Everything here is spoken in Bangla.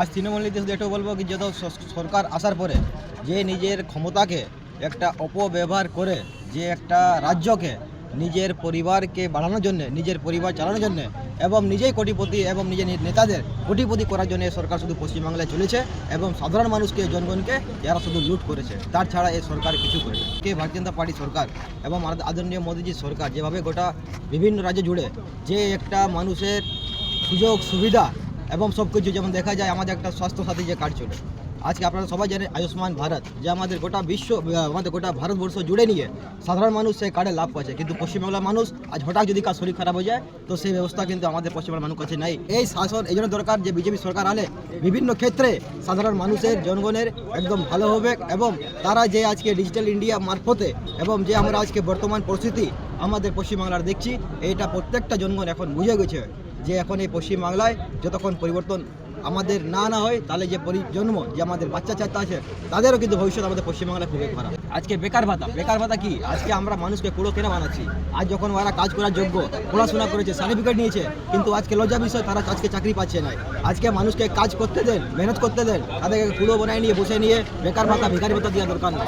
আজ তৃণমূল নীতি শুধু এটাও বলবো কি যত সরকার আসার পরে যে নিজের ক্ষমতাকে একটা অপব্যবহার করে যে একটা রাজ্যকে নিজের পরিবারকে বাড়ানোর জন্য নিজের পরিবার চালানোর জন্য এবং নিজেই কোটিপতি এবং নিজের নেতাদের কোটিপতি করার জন্য সরকার শুধু পশ্চিমবাংলায় চলেছে এবং সাধারণ মানুষকে জনগণকে যারা শুধু লুট করেছে তার ছাড়া এই সরকার কিছু করে কে ভারতীয় জনতা পার্টি সরকার এবং আদরণীয় মোদীজির সরকার যেভাবে গোটা বিভিন্ন রাজ্য জুড়ে যে একটা মানুষের সুযোগ সুবিধা এবং সব কিছু যেমন দেখা যায় আমাদের একটা স্বাস্থ্যসাথী যে কার্ড চলে আজকে আপনারা সবাই জানেন আয়ুষ্মান ভারত যে আমাদের গোটা বিশ্ব আমাদের গোটা ভারতবর্ষ জুড়ে নিয়ে সাধারণ মানুষ সেই কার্ডে লাভ পাচ্ছে কিন্তু পশ্চিমবাংলার মানুষ আজ হঠাৎ যদি কার শরীর খারাপ হয়ে যায় তো সেই ব্যবস্থা কিন্তু আমাদের পশ্চিমবাংলার মানুষ কাছে নাই। এই শাসন এই জন্য দরকার যে বিজেপি সরকার আলে বিভিন্ন ক্ষেত্রে সাধারণ মানুষের জনগণের একদম ভালো হবে এবং তারা যে আজকে ডিজিটাল ইন্ডিয়া মারফতে এবং যে আমরা আজকে বর্তমান পরিস্থিতি আমাদের পশ্চিমবাংলার দেখছি এইটা প্রত্যেকটা জনগণ এখন বুঝে গেছে যে এখন এই পশ্চিমবাংলায় যতক্ষণ পরিবর্তন আমাদের না হয় তাহলে যে জন্ম যে আমাদের বাচ্চা চাচ্চা আছে তাদেরও কিন্তু ভবিষ্যৎ আমাদের পশ্চিমবাংলায় খুবই খারাপ। আজকে বেকার ভাতা কি আজকে আমরা মানুষকে কুড়ো কেন বানাচ্ছি? আজ যখন ওরা কাজ করার যোগ্য পড়াশোনা করেছে সার্টিফিকেট নিয়েছে কিন্তু আজকে লজ্জা বিষয় তারা আজকে চাকরি পাচ্ছে না। আজকে মানুষকে কাজ করতে দেন মেহনত করতে দেন তাদেরকে কুড়ো বানায় নিয়ে বসে নিয়ে বেকার ভাতা ভিখারি ভাতা দেওয়া দরকার না।